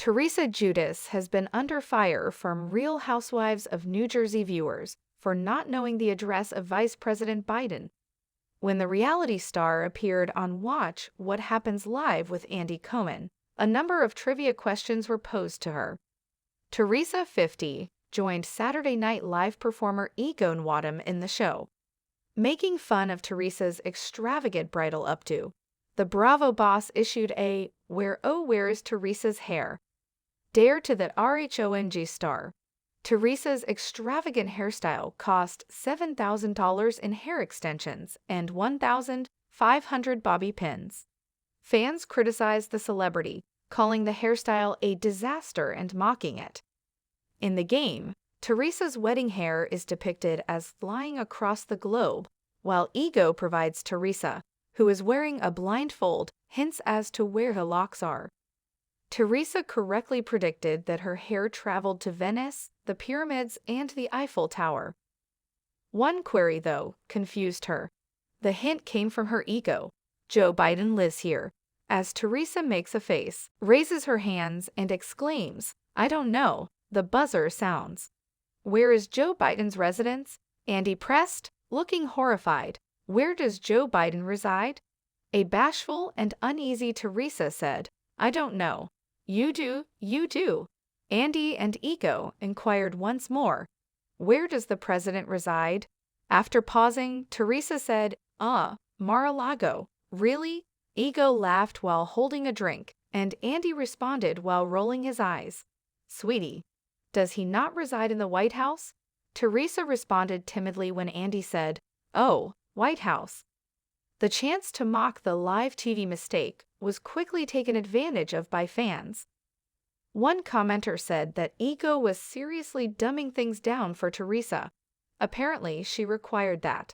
Teresa Giudice has been under fire from Real Housewives of New Jersey viewers for not knowing the address of Vice President Biden. When the reality star appeared on Watch What Happens Live with Andy Cohen, a number of trivia questions were posed to her. Teresa, 50, joined Saturday Night Live performer Ego Nwadum in the show. Making fun of Teresa's extravagant bridal updo, the Bravo boss issued a "Where is Teresa's hair?" dare to the RHONJ star. Teresa's extravagant hairstyle cost $7,000 in hair extensions and 1,500 bobby pins. Fans criticized the celebrity, calling the hairstyle a disaster and mocking it. In the game, Teresa's wedding hair is depicted as flying across the globe, while Ego provides Teresa, who is wearing a blindfold, hints as to where the locks are. Teresa correctly predicted that her hair traveled to Venice, the pyramids, and the Eiffel Tower. One query, though, confused her. The hint came from her ego. Joe Biden lives here. As Teresa makes a face, raises her hands, and exclaims, "I don't know," the buzzer sounds. "Where is Joe Biden's residence?" Andy pressed, looking horrified. "Where does Joe Biden reside?" A bashful and uneasy Teresa said, "I don't know." "You do, you do." Andy and Ego inquired once more, "Where does the president reside?" After pausing, Teresa said, Mar-a-Lago." "Really?" Ego laughed while holding a drink, and Andy responded while rolling his eyes, "Sweetie, does he not reside in the White House?" Teresa responded timidly when Andy said, "Oh, White House." The chance to mock the live TV mistake was quickly taken advantage of by fans. One commenter said that Ego was seriously dumbing things down for Teresa. Apparently, she required that.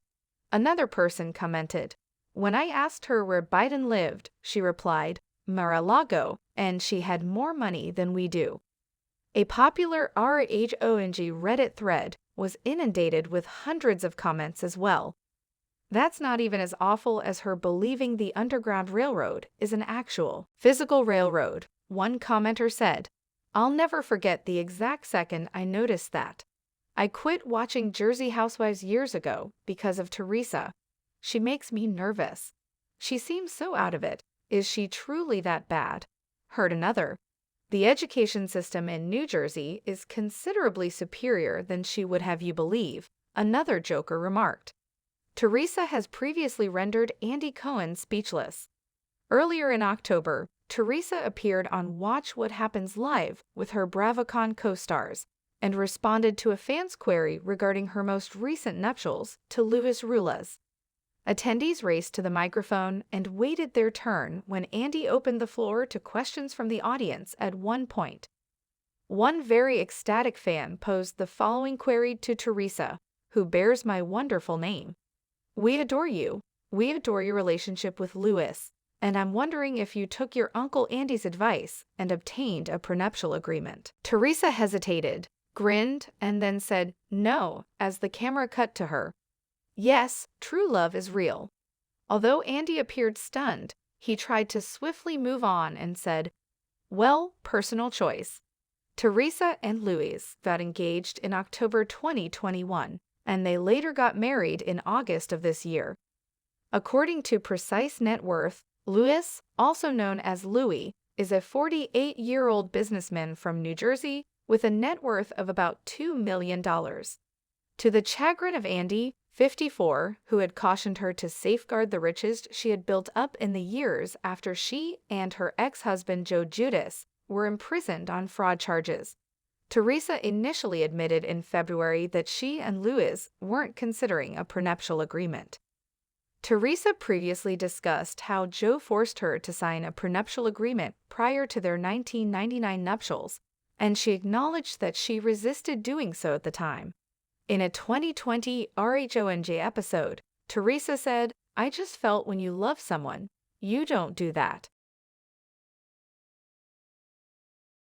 Another person commented, "When I asked her where Biden lived, she replied, Mar-a-Lago, and she had more money than we do." A popular RHONJ Reddit thread was inundated with hundreds of comments as well. "That's not even as awful as her believing the Underground Railroad is an actual, physical railroad," one commenter said. "I'll never forget the exact second I noticed that. I quit watching Jersey Housewives years ago because of Teresa. She makes me nervous. She seems so out of it. Is she truly that bad?" Heard another, "The education system in New Jersey is considerably superior than she would have you believe," another joker remarked. Teresa has previously rendered Andy Cohen speechless. Earlier in October, Teresa appeared on Watch What Happens Live with her BravoCon co-stars and responded to a fan's query regarding her most recent nuptials to Luis Rulas. Attendees raced to the microphone and waited their turn when Andy opened the floor to questions from the audience at one point. One very ecstatic fan posed the following query to Teresa, who bears my wonderful name. "We adore you. We adore your relationship with Luis, and I'm wondering if you took your Uncle Andy's advice and obtained a prenuptial agreement." Teresa hesitated, grinned, and then said, "No," as the camera cut to her. Yes, true love is real. Although Andy appeared stunned, he tried to swiftly move on and said, "Well, personal choice." Teresa and Luis got engaged in October 2021, and they later got married in August of this year. According to Precise Net Worth, Luis, also known as Louis, is a 48-year-old businessman from New Jersey with a net worth of about $2 million. To the chagrin of Andy, 54, who had cautioned her to safeguard the riches she had built up in the years after she and her ex-husband Joe Giudice were imprisoned on fraud charges. Teresa initially admitted in February that she and Luis weren't considering a prenuptial agreement. Teresa previously discussed how Joe forced her to sign a prenuptial agreement prior to their 1999 nuptials, and she acknowledged that she resisted doing so at the time. In a 2020 RHONJ episode, Teresa said, "I just felt when you love someone, you don't do that."